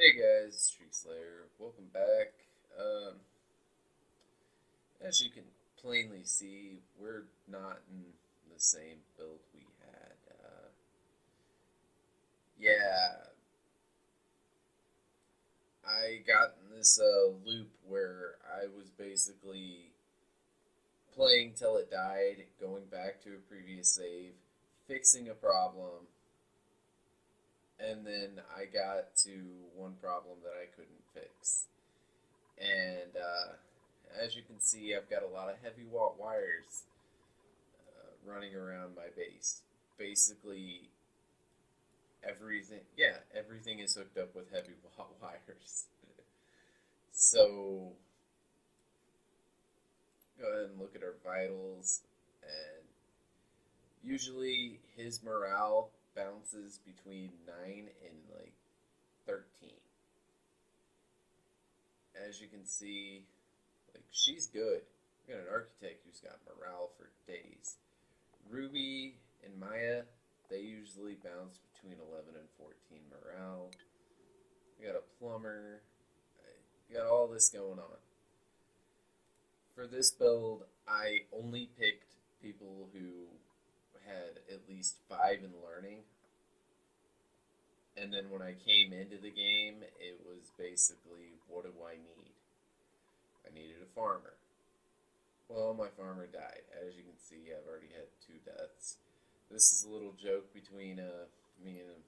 Hey guys, Tree Slayer. Welcome back. As you can plainly see, we're not in the same build we had. Yeah, I got in this loop where I was basically playing till it died, going back to a previous save, fixing a problem, and then I got to one problem that I couldn't fix. And as you can see, I've got a lot of heavy watt wires running around my base. Basically, everything is hooked up with heavy watt wires. So, go ahead and look at our vitals. And usually, his morale bounces between 9 and like 13. As you can see, like she's good. We got an architect who's got morale for days. Ruby and Maya, they usually bounce between 11 and 14 morale. We got a plumber. We got all this going on. For this build, I only picked people who had at least 5 in learning. And then when I came into the game, it was basically, what do I need? I needed a farmer. Well, my farmer died. As you can see, I've already had 2 deaths. This is a little joke between me and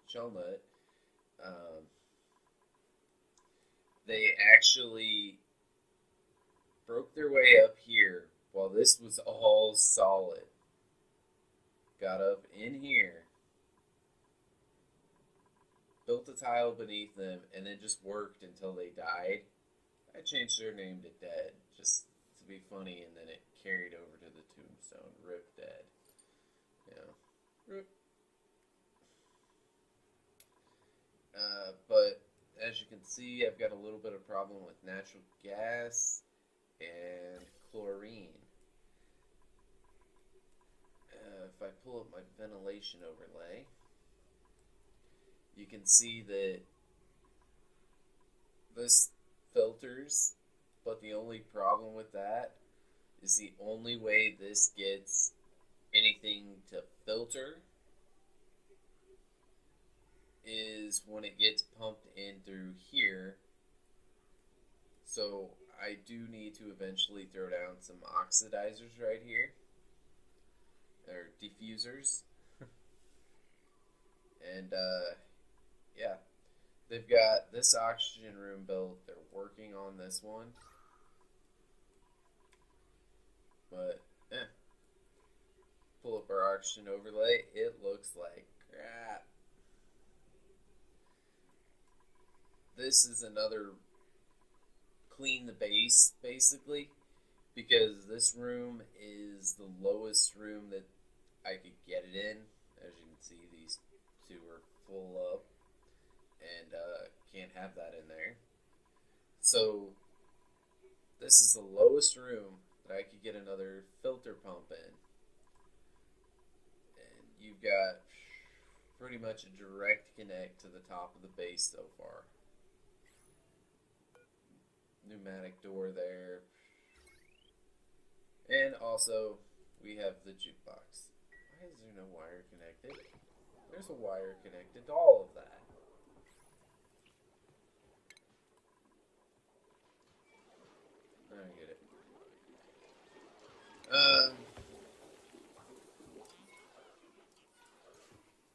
Shellnut. They actually broke their way up here while this was all solid. Got up in here, built a tile beneath them, and then just worked until they died. I changed their name to Dead, just to be funny, and then it carried over to the tombstone. Rip Dead. You know, rip. But as you can see, I've got a little bit of problem with natural gas and chlorine. If I pull up my ventilation overlay, you can see that this filters, but the only problem with that is the only way this gets anything to filter is when it gets pumped in through here. So I do need to eventually throw down some oxidizers right here, or diffusers. And yeah, they've got this oxygen room built. They're working on this one, but pull up our oxygen overlay. It looks like crap. This is another clean the base, basically, because this room is the lowest room that I could get it in. As you can see, these 2 are full up, and can't have that in there. So this is the lowest room that I could get another filter pump in. And you've got pretty much a direct connect to the top of the base so far. Pneumatic door there. And also, we have the jukebox. Why is there no wire connected? There's a wire connected to all of that. I get it.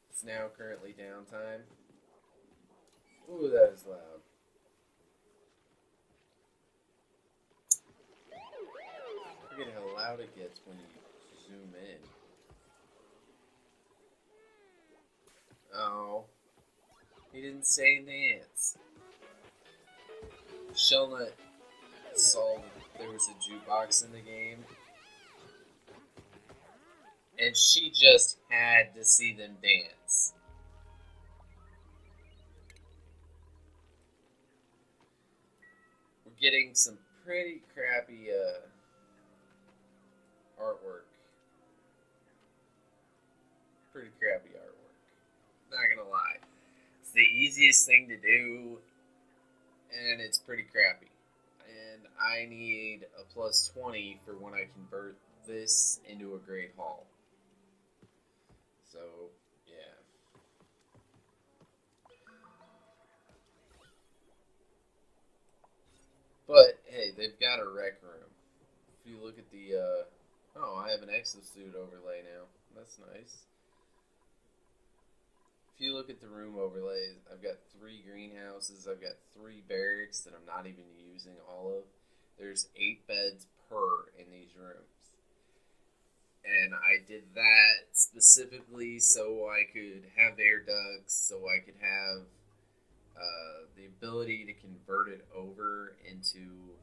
It's now currently downtime. Ooh, that is loud. Forget how loud it gets when you zoom in. Oh, he didn't say dance. Shellnut saw that there was a jukebox in the game, and she just had to see them dance. We're getting some pretty crappy artwork. Pretty crappy artwork. Not gonna lie. It's the easiest thing to do, and it's pretty crappy. And I need a plus 20 for when I convert this into a Great Hall. So, yeah. But, hey, they've got a rec room. If you look at the, oh, I have an exosuit overlay now. That's nice. If you look at the room overlays, I've got 3 greenhouses, I've got 3 barracks that I'm not even using all of. There's 8 beds per in these rooms. And I did that specifically so I could have air ducts, so I could have the ability to convert it over into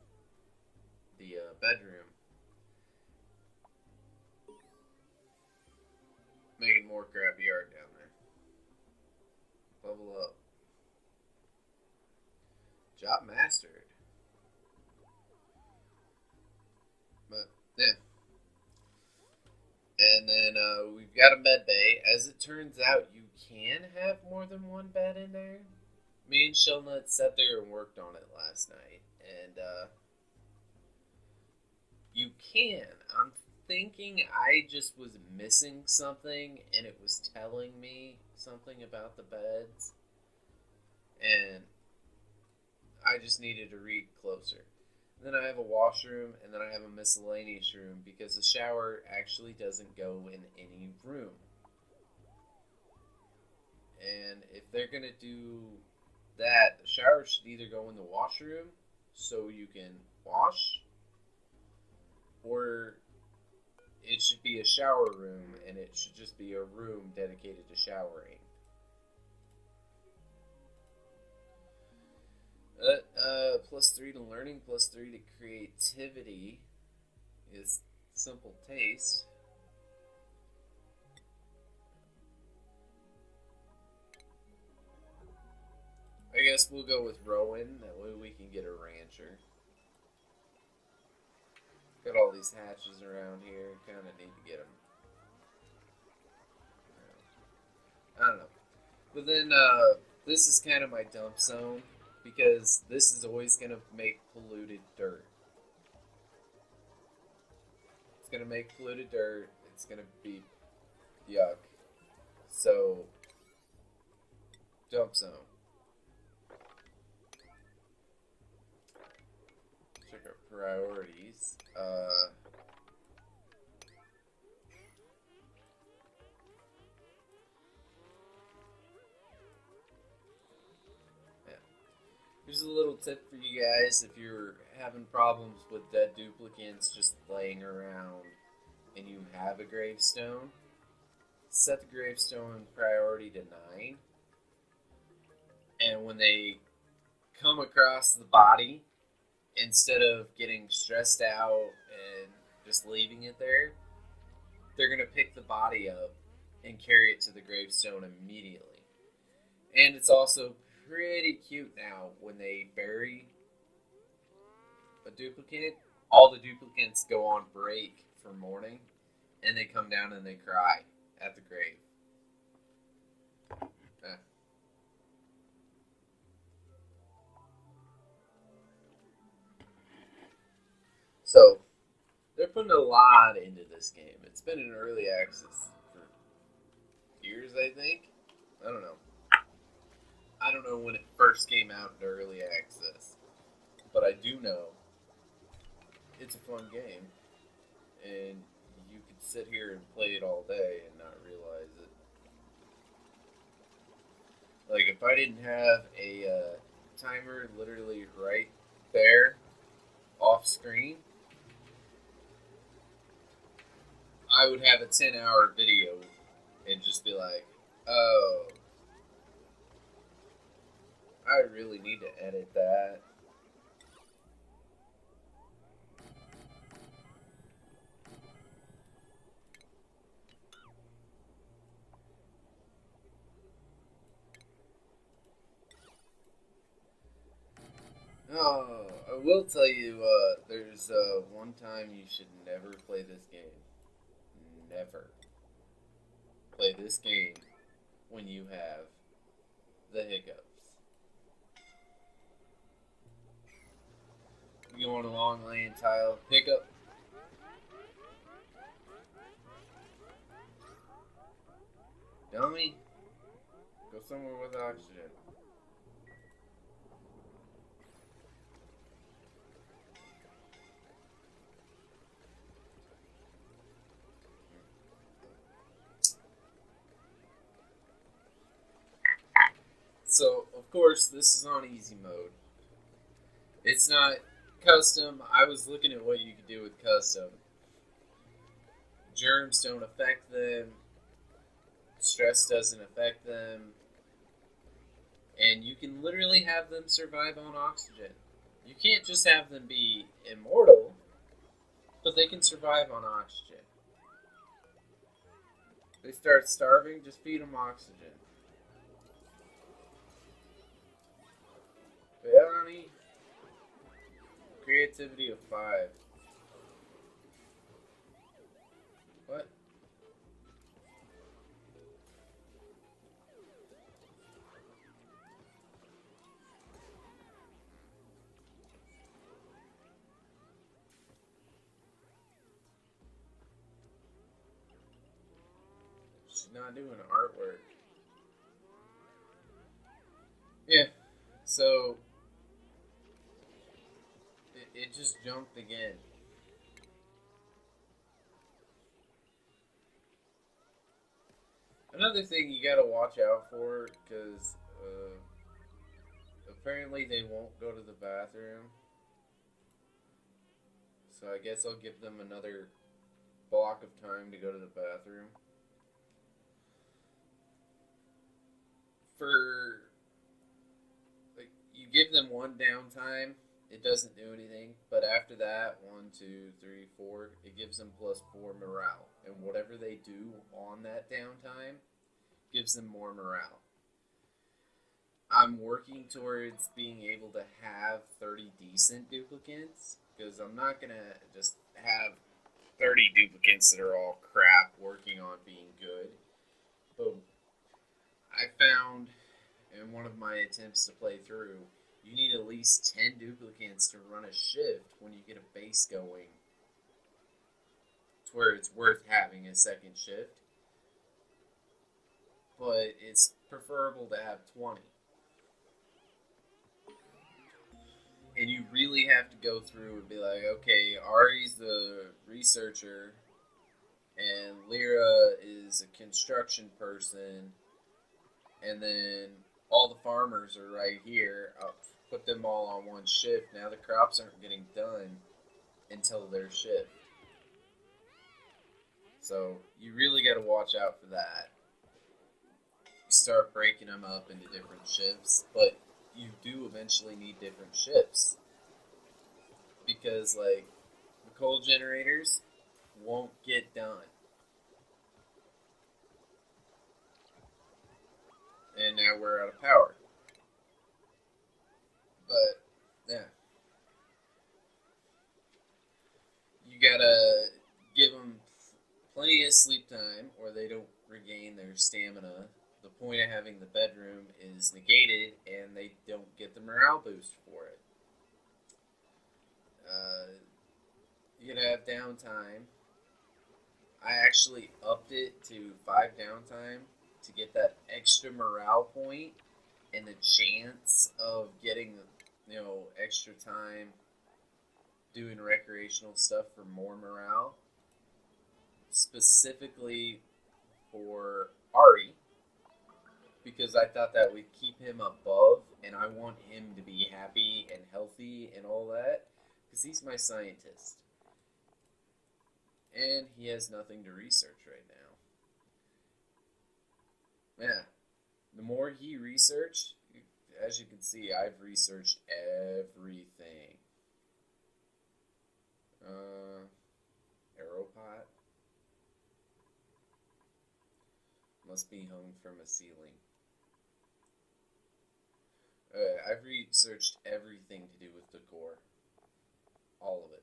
the bedroom. Making more crappy art down there. Level up. Job mastered. But, yeah. And then we've got a med bay. As it turns out, you can have more than one bed in there. Me and Shellnut sat there and worked on it last night. And you can. I'm thinking I just was missing something and it was telling me something about the beds. And I just needed to read closer. Then I have a washroom, and then I have a miscellaneous room, because the shower actually doesn't go in any room. And if they're going to do that, the shower should either go in the washroom, so you can wash, or it should be a shower room, and it should just be a room dedicated to showering. Plus 3 to learning, plus 3 to creativity is simple taste. I guess we'll go with Rowan, that way we can get a rancher. Got all these hatches around here, kind of need to get them. I don't know. But then, this is kind of my dump zone, because this is always going to make polluted dirt. It's going to make polluted dirt. It's going to be yuck. So, dump zone. Check our priorities. Here's a little tip for you guys if you're having problems with dead duplicants just laying around and you have a gravestone. Set the gravestone priority to 9. And when they come across the body, instead of getting stressed out and just leaving it there, they're going to pick the body up and carry it to the gravestone immediately. And it's also pretty cute now when they bury a duplicate. All the duplicates go on break for mourning, and they come down and they cry at the grave. So they're putting a lot into this game. It's been in early access for years, I think. I don't know. I don't know when it first came out in early access, but I do know it's a fun game, and you could sit here and play it all day and not realize it. Like, if I didn't have a timer literally right there off screen, I would have a 10-hour video and just be like, oh, I really need to edit that. Oh, I will tell you, there's one time you should never play this game. Never play this game when you have the hiccups. You want a long laying tile, hiccup. Dummy, go somewhere with oxygen. So, of course, this is on easy mode. It's not custom. I was looking at what you could do with custom. Germs don't affect them. Stress doesn't affect them. And you can literally have them survive on oxygen. You can't just have them be immortal, but they can survive on oxygen. They start starving, just feed them oxygen. Bounty. Creativity of 5. What? She's not doing artwork. Yeah, so it just jumped again. Another thing you gotta watch out for, because apparently they won't go to the bathroom. So I guess I'll give them another block of time to go to the bathroom. For, like, you give them one downtime, it doesn't do anything. But after that, 1, 2, 3, 4, it gives them +4 morale. And whatever they do on that downtime gives them more morale. I'm working towards being able to have 30 decent duplicates, because I'm not going to just have 30 duplicates that are all crap working on being good. But I found in one of my attempts to play through, you need at least 10 duplicates to run a shift when you get a base going to where it's worth having a second shift. But it's preferable to have 20. And you really have to go through and be like, okay, Ari's the researcher, and Lyra is a construction person, and then all the farmers are right here. I'll put them all on one shift. Now the crops aren't getting done until their shift. So you really got to watch out for that. You start breaking them up into different shifts, but you do eventually need different shifts, because like the coal generators won't get done, and now we're out of power. But yeah, you gotta give them plenty of sleep time or they don't regain their stamina. The point of having the bedroom is negated, and they don't get the morale boost for it. You gotta have downtime. I actually upped it to 5 downtime to get that extra morale point and the chance of getting, extra time doing recreational stuff for more morale. Specifically for Ari, because I thought that would keep him above, and I want him to be happy and healthy and all that, because he's my scientist. And he has nothing to research right now. Yeah, the more he researched, as you can see, I've researched everything. Aeropot must be hung from a ceiling. I've researched everything to do with decor. All of it.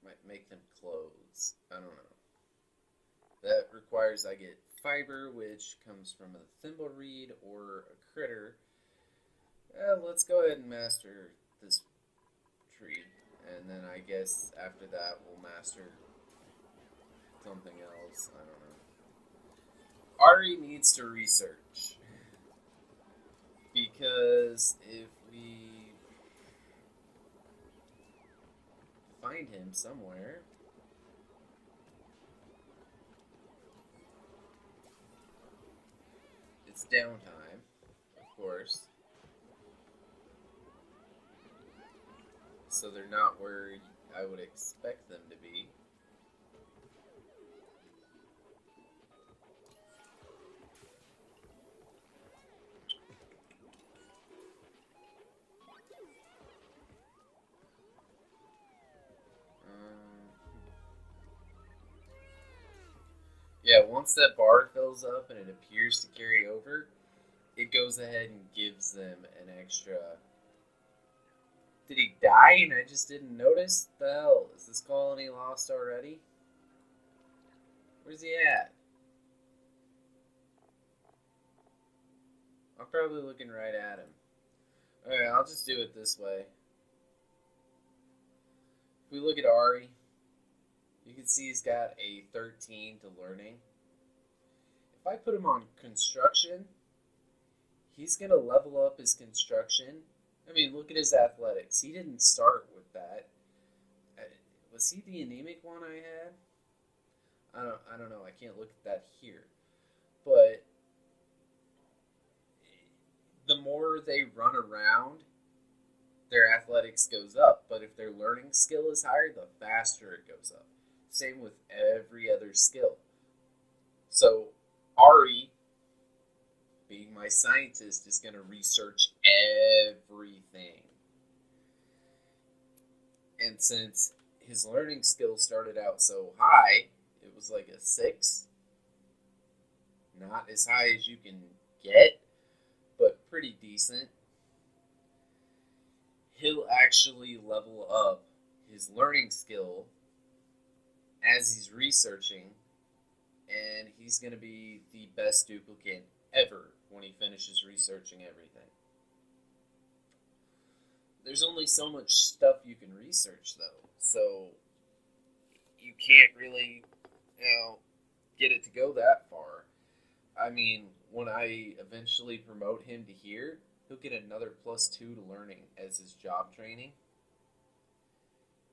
Might make them clothes. I don't know. That requires I get fiber, which comes from a thimbleweed or a critter. Let's go ahead and master this tree, and then I guess after that we'll master something else. I don't know. Ari needs to research, because if we find him somewhere, it's downtime, of course, so they're not where I would expect them to be. Yeah, once that bar fills up and it appears to carry over, it goes ahead and gives them an extra. Did he die and I just didn't notice? The hell? Is this colony lost already? Where's he at? I'm probably looking right at him. Alright, I'll just do it this way. If we look at Ari, you can see he's got a 13 to learning. If I put him on construction, he's going to level up his construction. I mean, look at his athletics. He didn't start with that. Was he the anemic one I had? I don't know. I can't look at that here. But the more they run around, their athletics goes up. But if their learning skill is higher, the faster it goes up. Same with every other skill. So Ari, being my scientist, is going to research everything. And since his learning skill started out so high, it was like a 6. Not as high as you can get, but pretty decent. He'll actually level up his learning skill as he's researching, and he's going to be the best duplicate ever when he finishes researching everything. There's only so much stuff you can research, though, so you can't really, get it to go that far. I mean, when I eventually promote him to here, he'll get another +2 to learning as his job training,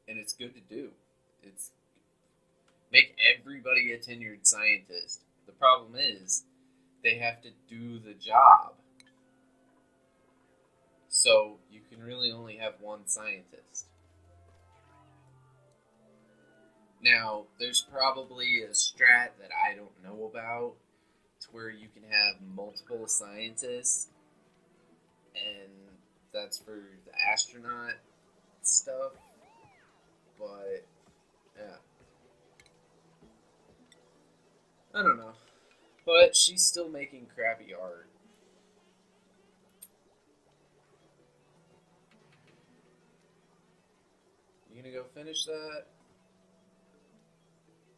and it's good to do. It's make everybody a tenured scientist. The problem is, they have to do the job. So, you can really only have one scientist. Now, there's probably a strat that I don't know about, to where you can have multiple scientists, and that's for the astronaut stuff, but, yeah. I don't know. But she's still making crappy art. You gonna go finish that?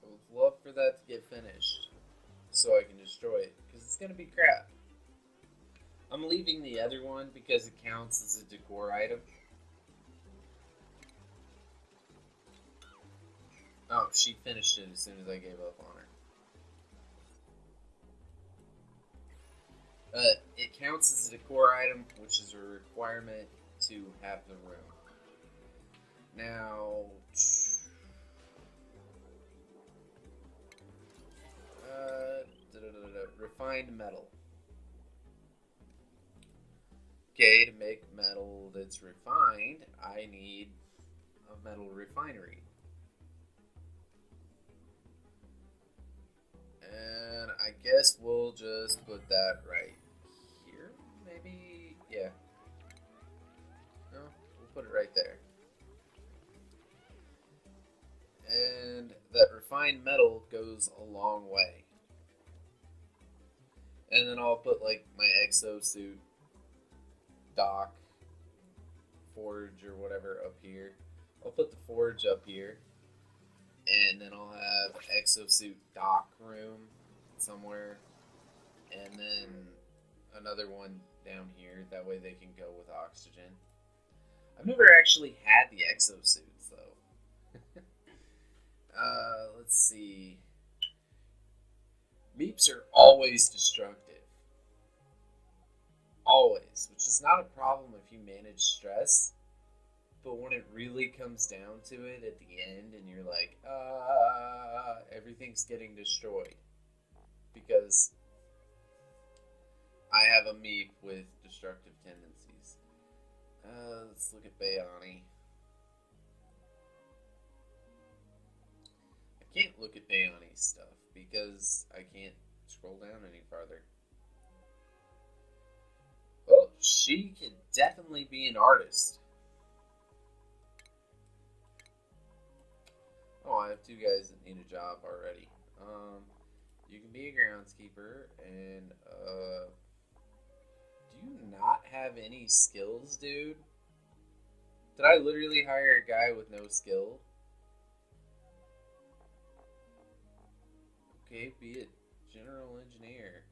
I would love for that to get finished, so I can destroy it, because it's gonna be crap. I'm leaving the other one because it counts as a decor item. Oh, she finished it as soon as I gave up on her. It counts as a decor item, which is a requirement to have the room. Now, refined metal. Okay, to make metal that's refined, I need a metal refinery. And I guess we'll just put that right here, maybe, yeah. No, we'll put it right there. And that refined metal goes a long way. And then I'll put like my exosuit, dock, forge or whatever up here. I'll put the forge up here. And then I'll have exosuit dock room somewhere, and then another one down here. That way they can go with oxygen. I've never actually had the exosuits though. Let's see. Meeps are always destructive. Always, which is not a problem if you manage stress. But when it really comes down to it at the end and you're like, everything's getting destroyed. Because I have a Meep with destructive tendencies. Let's look at Bayani. I can't look at Bayani's stuff because I can't scroll down any farther. Well, she could definitely be an artist. Oh, I have two guys that need a job already. You can be a groundskeeper, and do you not have any skills, dude? Did I literally hire a guy with no skill? Okay, be a general engineer.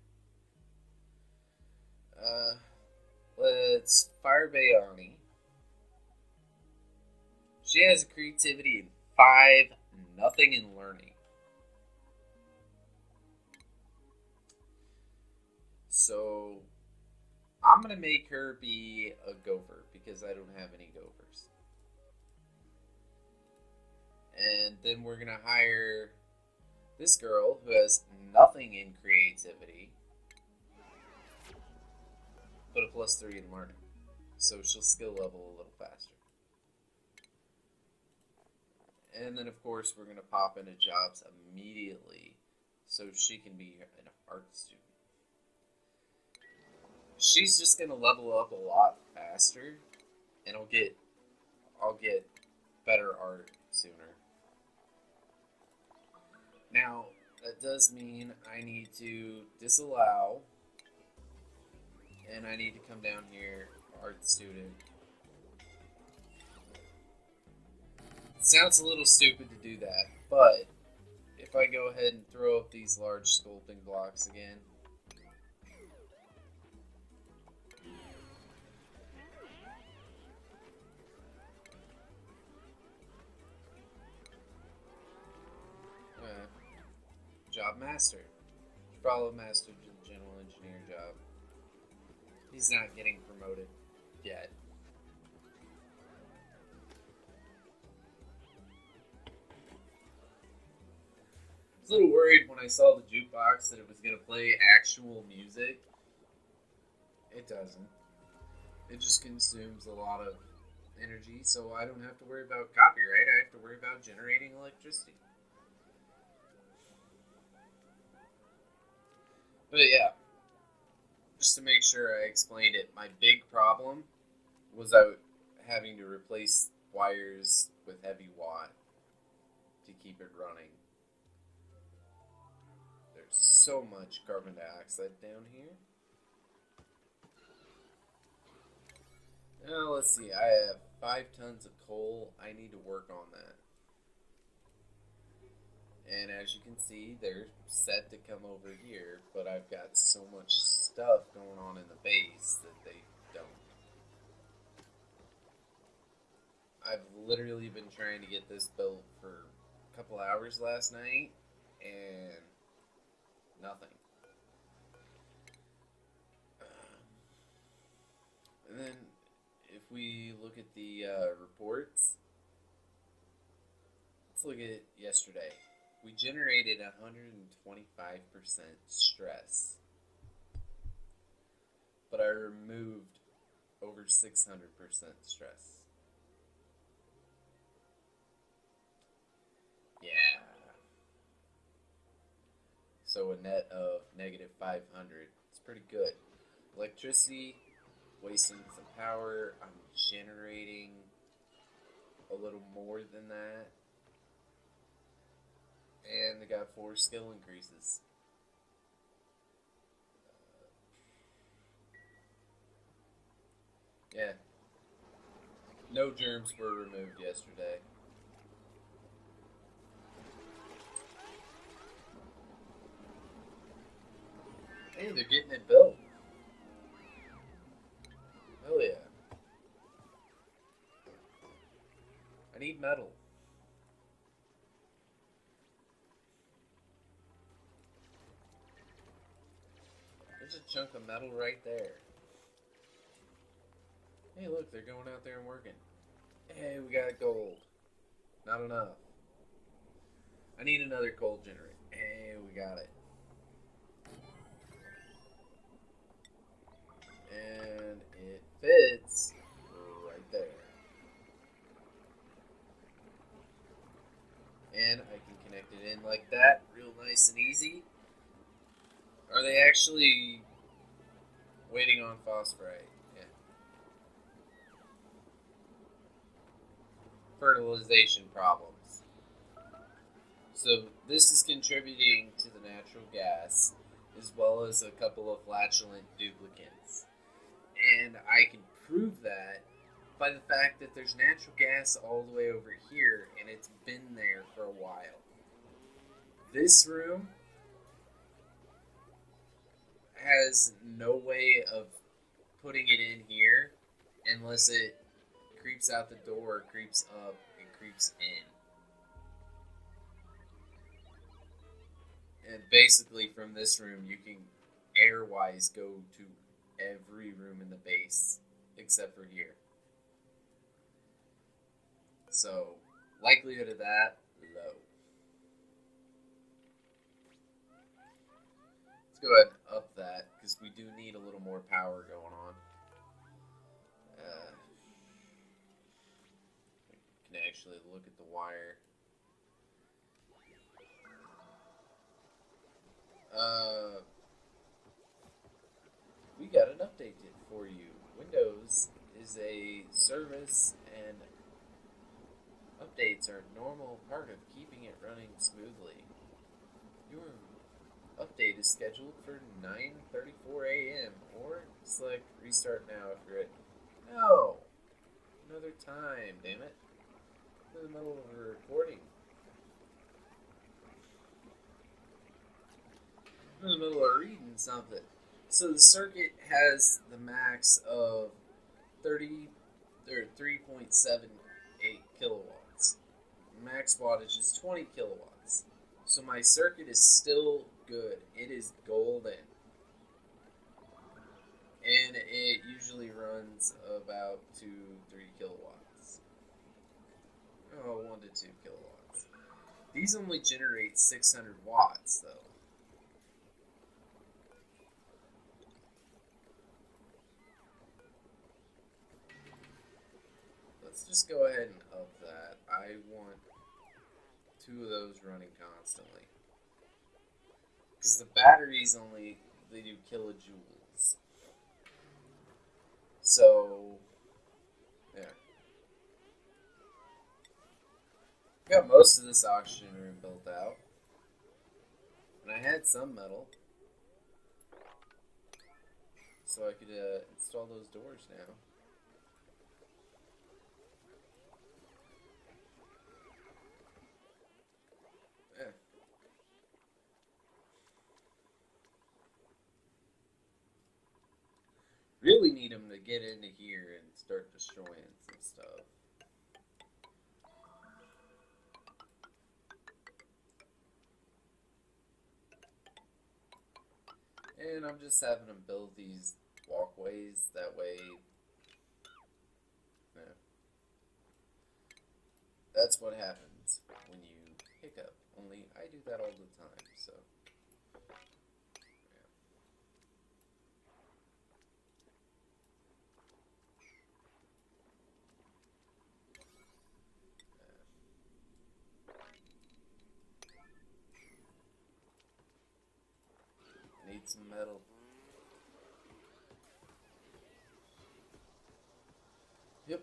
Let's fire Bayani. She has a creativity in 5, nothing in learning. So I'm gonna make her be a gopher because I don't have any gophers. And then we're gonna hire this girl who has nothing in creativity, but a +3 in learning. So she'll skill level a little faster. And then, of course, we're going to pop into jobs immediately so she can be an art student. She's just going to level up a lot faster, and I'll get better art sooner. Now, that does mean I need to disallow, and I need to come down here, art student. Sounds a little stupid to do that, but if I go ahead and throw up these large sculpting blocks again, job master. Follow master to the general engineer job. He's not getting promoted yet. I was a little worried when I saw the jukebox that it was going to play actual music. It doesn't. It just consumes a lot of energy, so I don't have to worry about copyright. I have to worry about generating electricity. But yeah, just to make sure I explained it, my big problem was having to replace wires with heavy watt to keep it running. There's so much carbon dioxide down here. Now let's see, I have 5 tons of coal. I need to work on that. And as you can see, they're set to come over here, but I've got so much stuff going on in the base that they don't. I've literally been trying to get this built for a couple hours last night, and nothing. And then if we look at the reports, let's look at yesterday. We generated 125% stress, but I removed over 600% stress. Yeah. So a net of negative 500. It's pretty good. Electricity, wasting some power. I'm generating a little more than that. And they got 4 skill increases. Yeah. No germs were removed yesterday. Hey, they're getting it built. Hell yeah. I need metal. There's a chunk of metal right there. Hey, look, they're going out there and working. Hey, we got gold. Not enough. I need another coal generator. Hey, we got it. And it fits right there. And I can connect it in like that, real nice and easy. Are they actually waiting on phosphorite? Yeah. Fertilization problems. So this is contributing to the natural gas, as well as a couple of flatulent duplicants. And I can prove that by the fact that there's natural gas all the way over here, and it's been there for a while. This room has no way of putting it in here unless it creeps out the door, creeps up, and creeps in. And basically from this room you can air-wise go to every room in the base except for here. So likelihood of that, low. Let's go ahead and up that because we do need a little more power going on. Can actually look at the wire. We got an update for you. Windows is a service, and updates are a normal part of keeping it running smoothly. Your update is scheduled for 9:34 a.m. or select restart now if you're ready. No! Another time, damn it. I'm in the middle of a recording. I'm in the middle of reading something. So the circuit has the max of 3.78 kilowatts. Max wattage is 20 kilowatts. So my circuit is still good. It is golden. And it usually runs about 2-3 kilowatts. Oh, 1 to 2 kilowatts. These only generate 600 watts though. Let's just go ahead and up that. I want 2 of those running constantly. Because the batteries only, they do kilojoules. So, yeah. Got most of this oxygen room built out. And I had some metal. So I could install those doors now. Really need them to get into here and start destroying some stuff. And I'm just having them build these walkways, that way, yeah. That's what happens when you hiccup. Only I do that all the time, so. Need some metal. Yep.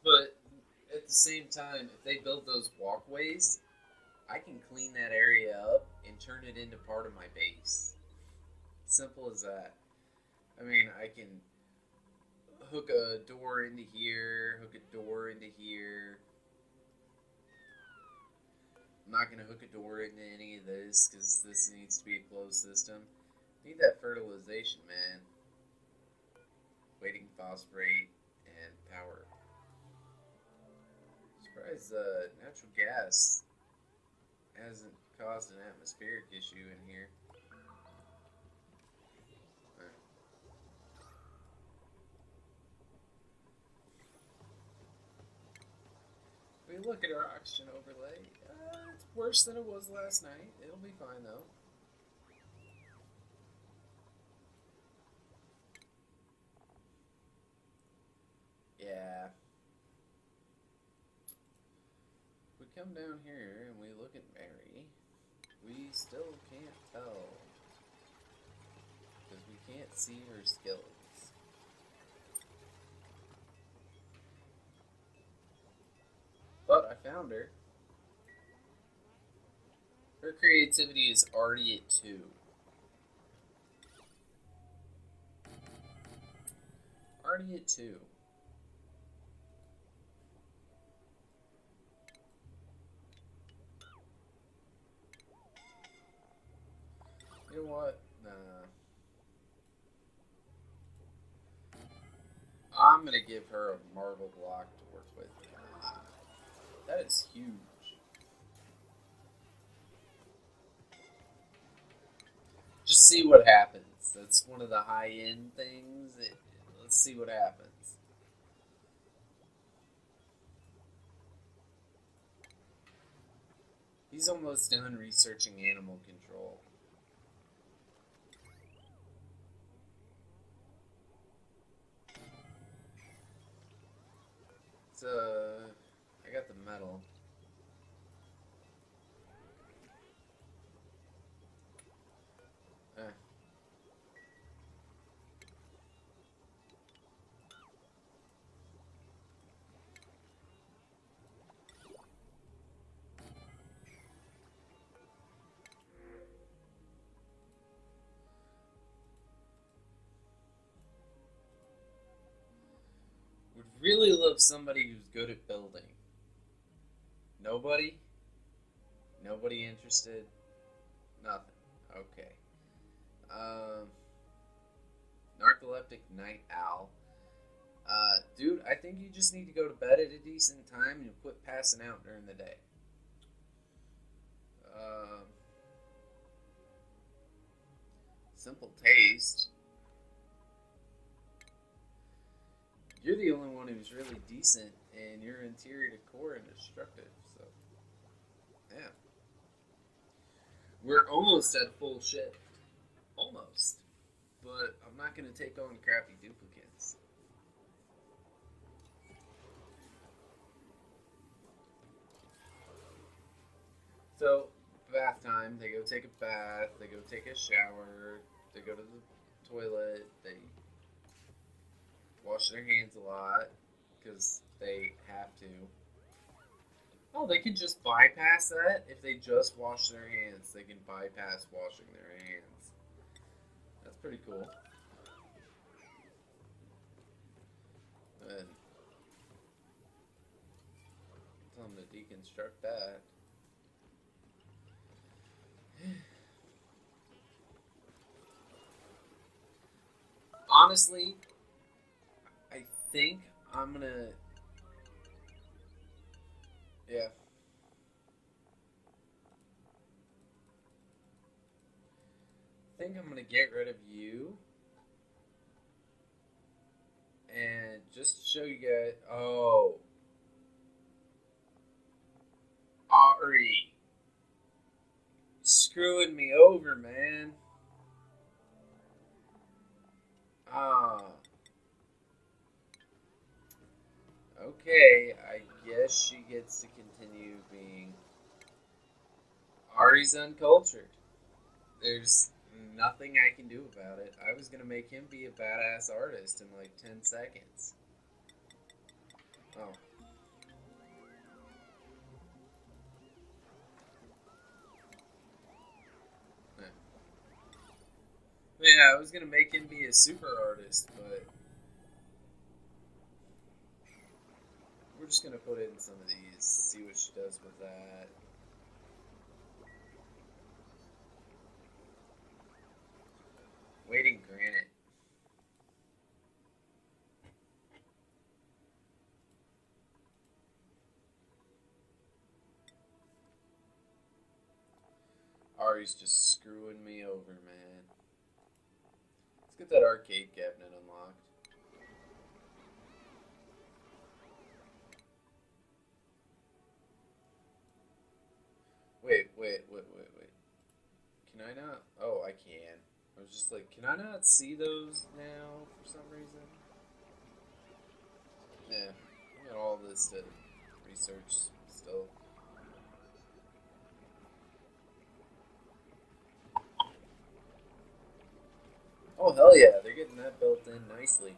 But at the same time, if they build those walkways, I can clean that area up and turn it into part of my base. Simple as that. I mean, I can hook a door into here, hook a door into here. I'm not going to hook a door into any of this because this needs to be a closed system. Need that fertilization, man. Waiting phosphorate and power. Surprised natural gas hasn't caused an atmospheric issue in here. Right. We look at our oxygen overlay. It's worse than it was last night. It'll be fine though. Yeah. If we come down here and we look at Mary, we still can't tell because we can't see her skills. But I found her. Her creativity is already at 2. Already at 2. You know what? Nah. I'm gonna give her a marble block to work with. That is huge. Just see what happens. That's one of the high-end things. Let's see what happens. He's almost done researching animal control. I got the metal. Would really love somebody who's good at building. Nobody? Nobody interested? Nothing. Okay. Narcoleptic night owl. Dude, I think you just need to go to bed at a decent time and quit passing out during the day. Simple taste. You're the only one who's really decent, and you're interior decor and destructive, so yeah. We're almost at full shift. Almost. But I'm not going to take on crappy duplicates. So, bath time, they go take a bath, they go take a shower, they go to the toilet, they wash their hands a lot because they have to. Oh, they can just bypass that? If they just wash their hands, they can bypass washing their hands. That's pretty cool. And tell them to deconstruct that. Honestly, I think I'm gonna. Yeah. I think I'm gonna get rid of you. And just to show you guys. Oh. Ari. Screwing me over, man. Ah. Okay, I guess she gets to continue being. Ari's uncultured. There's nothing I can do about it. I was gonna make him be a badass artist in like 10 seconds. Oh. Yeah, I was gonna make him be a super artist, but we're just gonna put in some of these, see what she does with that. Waiting granite. Ari's just screwing me over, man. Let's get that arcade cabinet unlocked. Wait. Can I not? Oh, I can. I was just like, can I not see those now for some reason? Yeah, I got all this to research still. Oh, hell yeah, they're getting that built in nicely.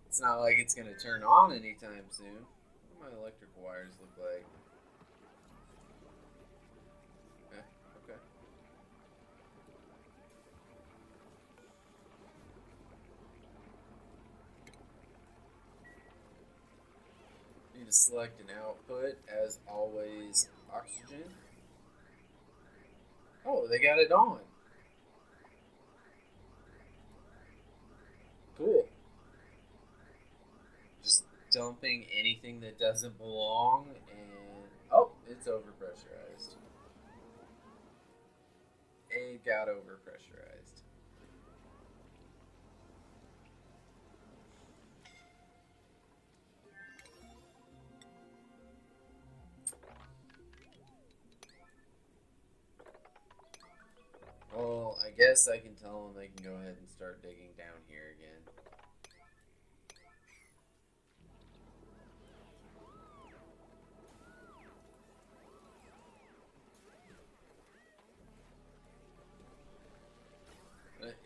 It's not like it's going to turn on anytime soon. What do my electric wires look like? Okay. Need to select an output, as always, oxygen. Oh, they got it on. Cool. Just dumping anything that doesn't belong, and oh, it's overpressurized. It got overpressurized. Well, I guess I can tell them they can go ahead and start digging down here again.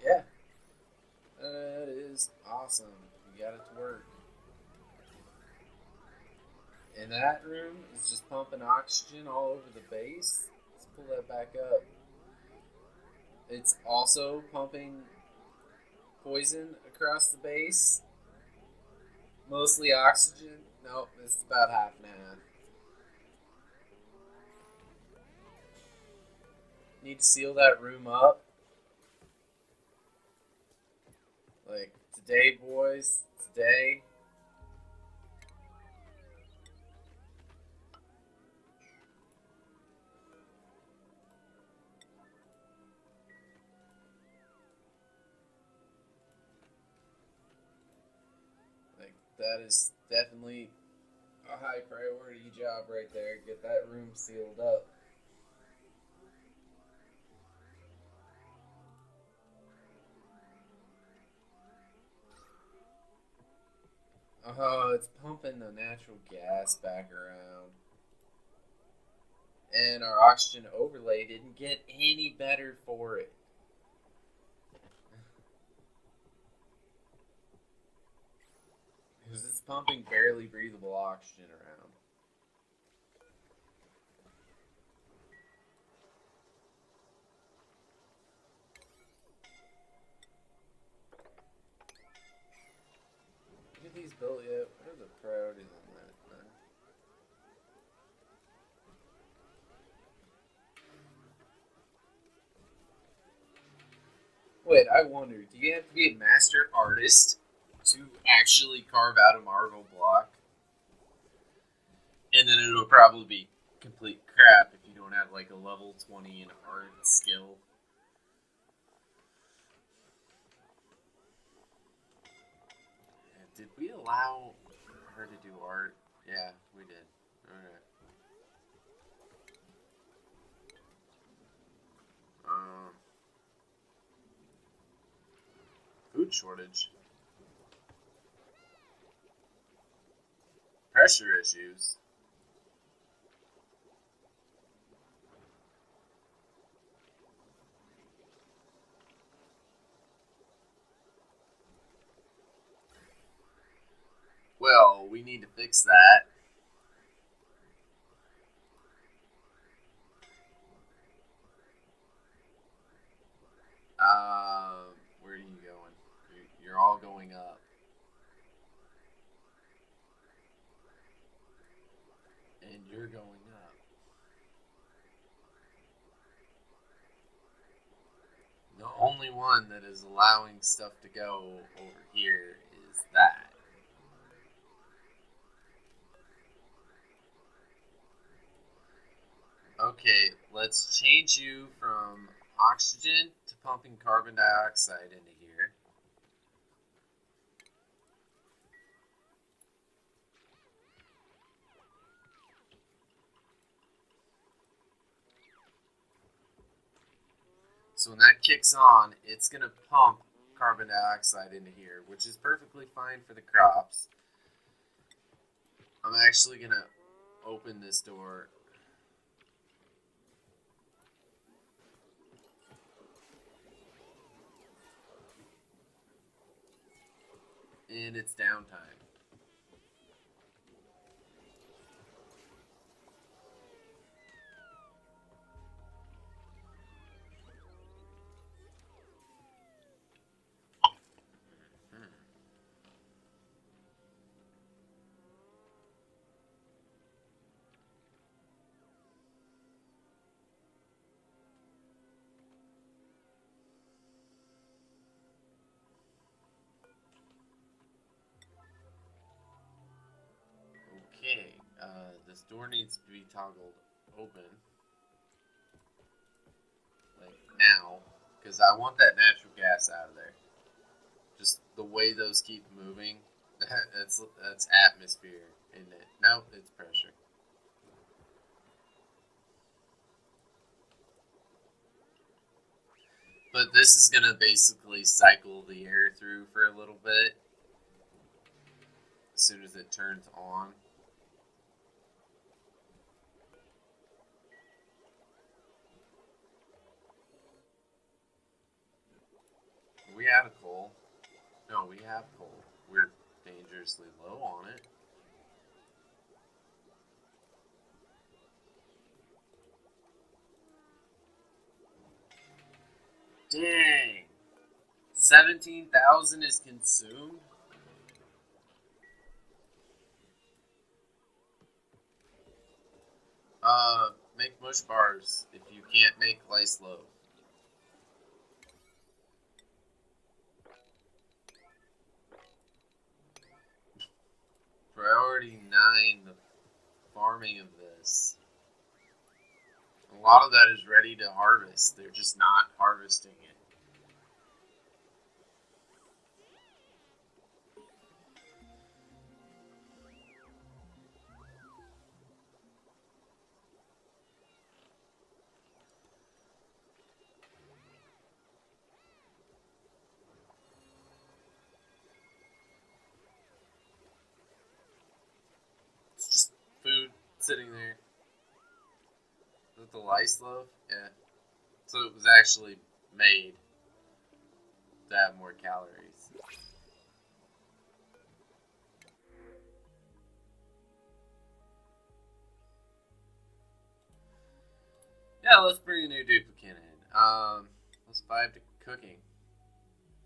Yeah, that is awesome. You got it to work. And that room is just pumping oxygen all over the base. Let's pull that back up. It's also pumping poison across the base. Mostly oxygen. Nope, it's about half and half. Need to seal that room up. Like, today, boys. Today. Like, that is definitely a high priority job right there. Get that room sealed up. Oh, it's pumping the natural gas back around. And our oxygen overlay didn't get any better for it. Because it's pumping barely breathable oxygen around. Get these built yet? What are the priorities on that, man? Wait, I wonder, do you have to be a master artist to actually carve out a marble block? And then it'll probably be complete crap if you don't have like a level 20 in art skill. Did we allow her to do art? Yeah, we did. Alright. Food shortage. Pressure issues. Well, we need to fix that. Where are you going? You're all going up. And you're going up. only one that is allowing stuff to go over here is that. Okay, let's change you from oxygen to pumping carbon dioxide into here. So when that kicks on, it's going to pump carbon dioxide into here, which is perfectly fine for the crops. I'm actually going to open this door. And it's downtime. Okay, this door needs to be toggled open. Like now, because I want that natural gas out of there. Just the way those keep moving, that's atmosphere, isn't it? No, it's pressure. But this is going to basically cycle the air through for a little bit as soon as it turns on. Are we out of coal? No, we have coal. We're dangerously low on it. Dang! 17,000 is consumed? Make mush bars if you can't make lice loaf. Priority 9, the farming of this. A lot of that is ready to harvest. They're just not harvesting it. It's just food sitting there. Is that the lice loaf? Yeah. So it was actually made to have more calories. Yeah, let's bring a new duplicate in. +5 to cooking.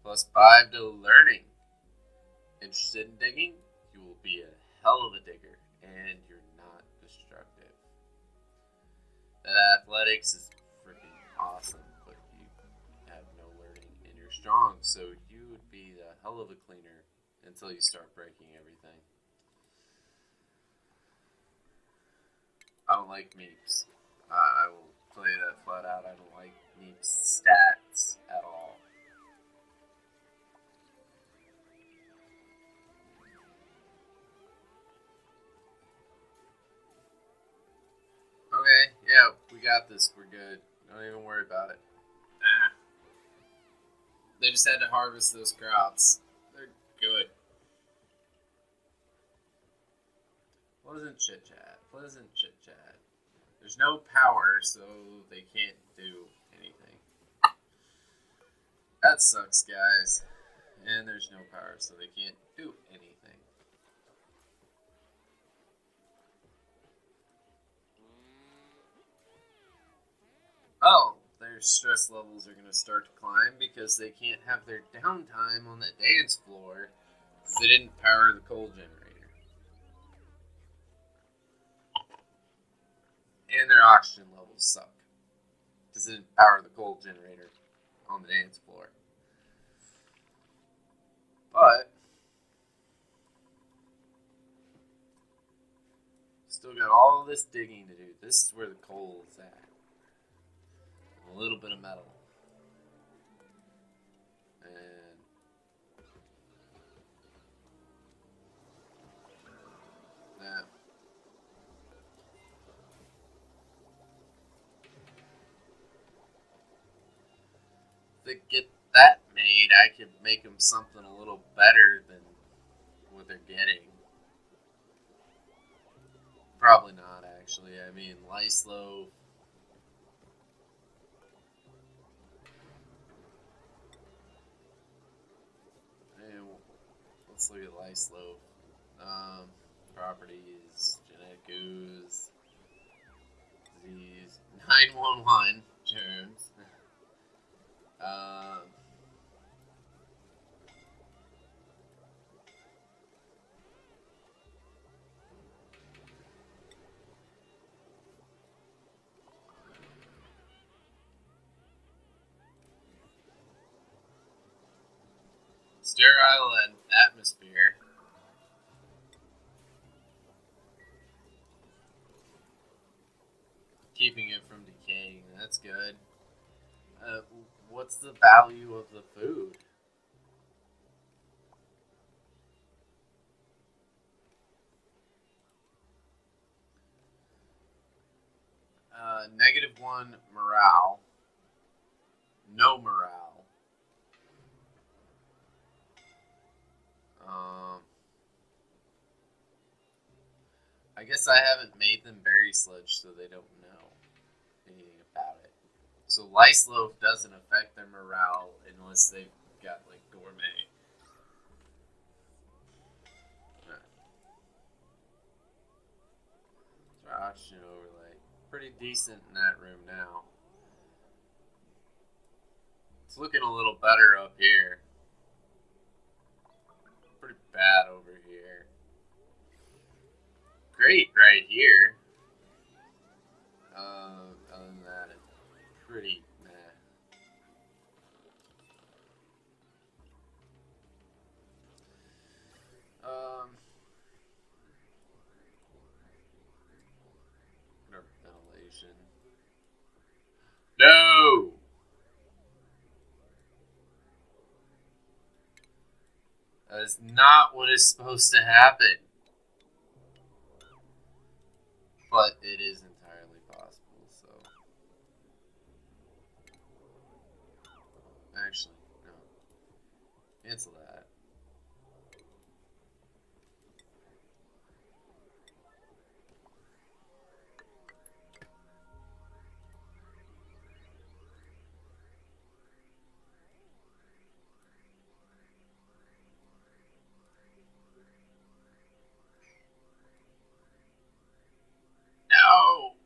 +5 to learning. Interested in digging? You will be a hell of a digger, and you're not destructive. That athletics is freaking awesome, but you have no learning, and you're strong, so you would be the hell of a cleaner until you start breaking everything. I don't like meeps. I will tell you that flat out. I don't like meeps stats at all. Okay, yeah, we got this. We're good. Don't even worry about it. Ah. They just had to harvest those crops. They're good. Pleasant chit chat. Pleasant chit chat. There's no power, so they can't do anything. That sucks, guys. And there's no power, so they can't do anything. Oh, their stress levels are going to start to climb because they can't have their downtime on the dance floor because they didn't power the coal generator. And their oxygen levels suck because they didn't power the coal generator. on the dance floor. But still got all this digging to do. This is where the coal is at. A little bit of metal. And that. To get that made, I could make them something a little better than what they're getting. Probably not, actually. I mean, lice loaf. Let's look at lice loaf. Properties, genetic ooze, disease, 911 germs. Sterile and atmosphere. Keeping it from decaying. That's good. What's the value of the food? -1 morale. No morale. I guess I haven't made them berry sludge, so they don't know anything about it. So lice loaf doesn't affect their morale unless they've got like gourmet. Oxygen overlay. Pretty decent in that room now. It's looking a little better up here. Pretty bad over here. Great right here. Other than that, it's pretty meh. Ventilation. No! That is not what is supposed to happen. But it is entirely possible, so. Actually, no. Cancel that. No!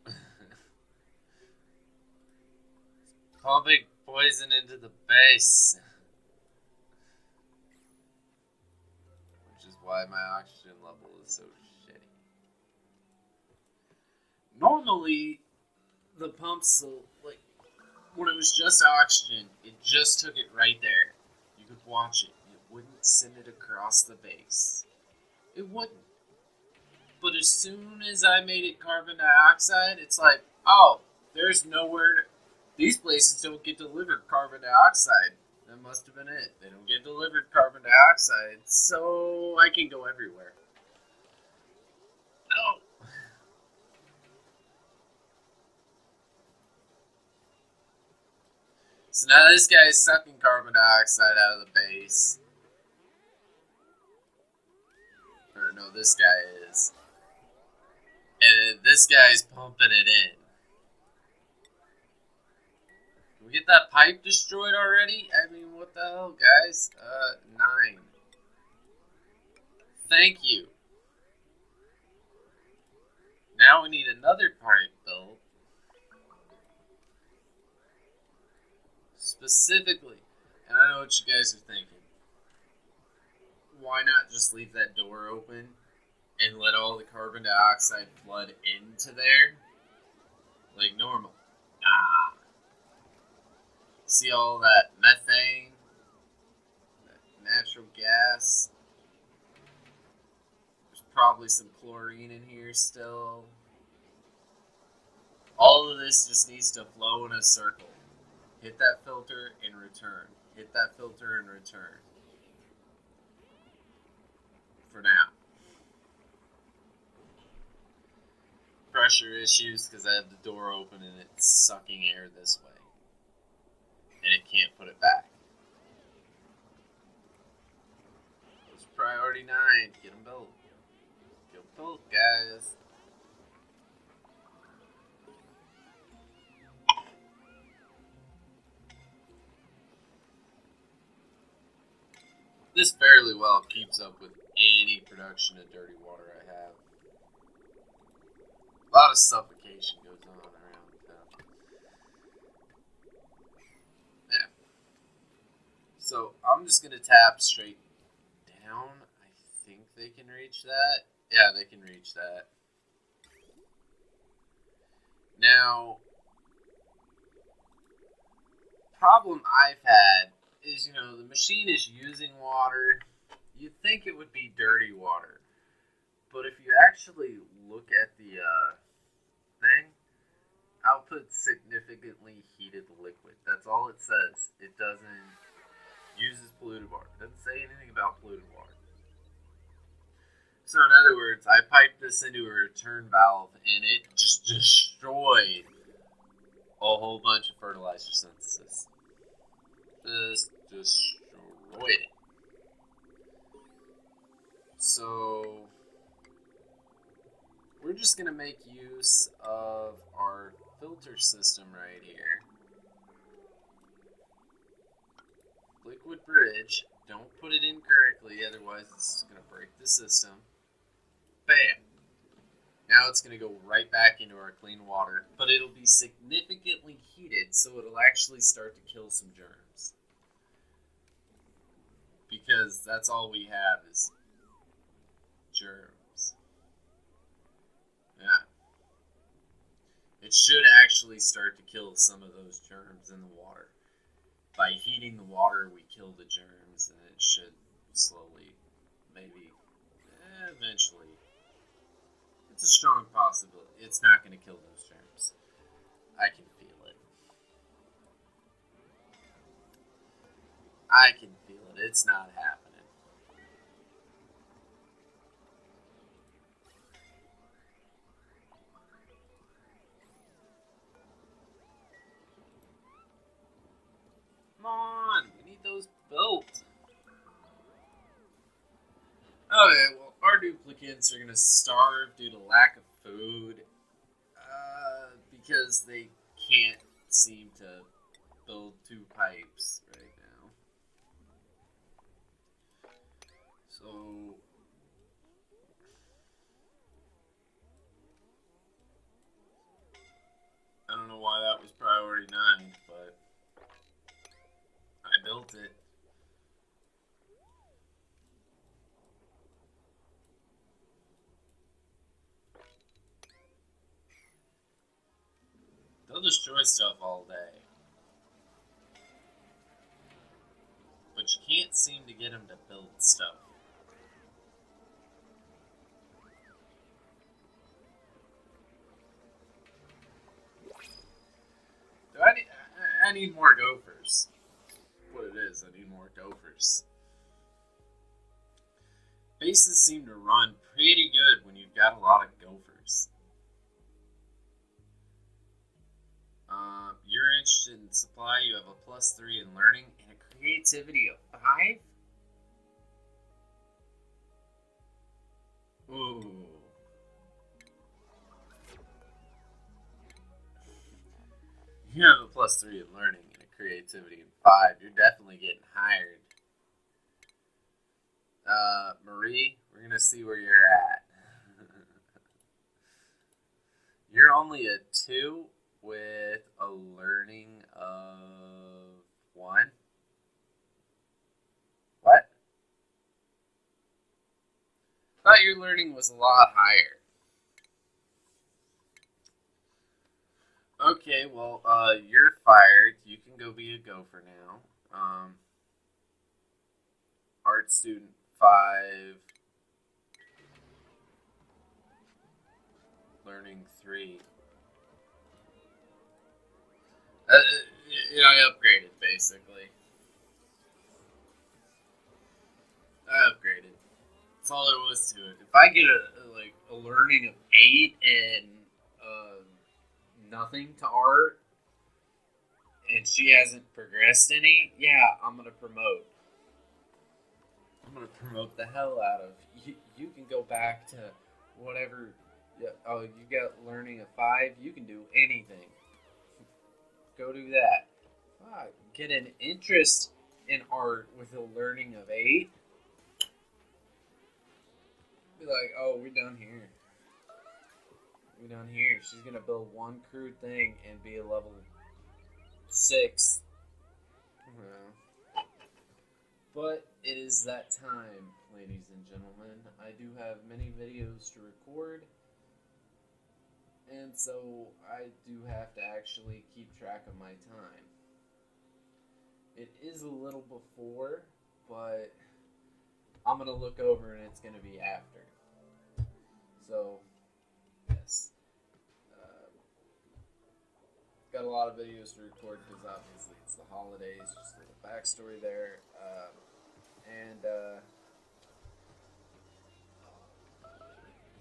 Pumping poison into the base. Which is why my oxygen level is so shitty. Normally, the pumps, like, when it was just oxygen, it just took it right there. You could watch it. It wouldn't send it across the base. It wouldn't. But as soon as I made it carbon dioxide, it's like, oh, there's nowhere. These places don't get delivered carbon dioxide. That must have been it. They don't get delivered carbon dioxide, so I can go everywhere. No. So now this guy is sucking carbon dioxide out of the base. Or no, this guy is. And this guy's pumping it in. Can we get that pipe destroyed already? I mean, what the hell, guys? 9. Thank you. Now we need another pipe built. Specifically, and I know what you guys are thinking. Why not just leave that door open and let all the carbon dioxide flood into there like normal? See all that methane, that natural gas. There's probably some chlorine in here still. All of this just needs to flow in a circle. Hit that filter and return. Hit that filter and return. For now. Pressure issues because I have the door open and it's sucking air this way. And it can't put it back. It's priority 9. Get them built. Get them built, guys. This fairly well keeps up with any production of dirty water I have. A lot of suffocation goes on around town. Yeah. So I'm just going to tap straight down. I think they can reach that. Yeah, they can reach that. Now, problem I've had is, the machine is using water. You'd think it would be dirty water. But if you actually look at the thing, output significantly heated liquid. That's all it says. It doesn't uses polluted water. It doesn't say anything about polluted water. So in other words, I piped this into a return valve and it just destroyed a whole bunch of fertilizer synthesis. Just destroyed it. So we're just going to make use of our filter system right here. Liquid bridge. Don't put it in correctly, otherwise it's going to break the system. Bam! Now it's going to go right back into our clean water, but it'll be significantly heated, so it'll actually start to kill some germs. Because that's all we have is germs. Yeah. It should actually start to kill some of those germs in the water. By heating the water, we kill the germs, and it should slowly, maybe, eventually. It's a strong possibility. It's not going to kill those germs. I can feel it. I can feel it. It's not happening. Come on, we need those built. Okay, well, our duplicates are going to starve due to lack of food because they can't seem to build 2 pipes right now. So I don't know why that was priority 9, but I built it. They'll destroy stuff all day. But you can't seem to get them to build stuff. I need more gophers. What it is, I need more gophers. Bases seem to run pretty good when you've got a lot of gophers. You're interested in supply, you have a +3 in learning and a creativity of 5? Ooh. You have a +3 in learning and a creativity of 5. You're definitely getting hired. Marie, we're going to see where you're at. You're only a 2 with a learning of 1. What? I thought your learning was a lot higher. Okay. Okay, well, you're fired. You can go be a gopher now. Art student 5, learning 3. I upgraded, basically. I upgraded. That's all there was to it. If I get a learning of 8 and nothing to art, and she hasn't progressed any, yeah, I'm gonna promote. I'm gonna promote the hell out of you. You can go back to whatever. Yeah, oh, you got learning of 5. You can do anything. Go do that. Get an interest in art with a learning of 8. Be like, oh, we're done here. We're done here. She's gonna build one crude thing and be a level 6. But it is that time, ladies and gentlemen. I do have many videos to record, and so I do have to actually keep track of my time. It is a little before, but I'm going to look over and it's going to be after. So, yes. Got a lot of videos to record because obviously it's the holidays, just a little backstory there.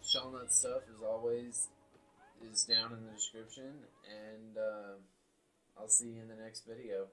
Shellnut stuff, as always, is down in the description, and I'll see you in the next video.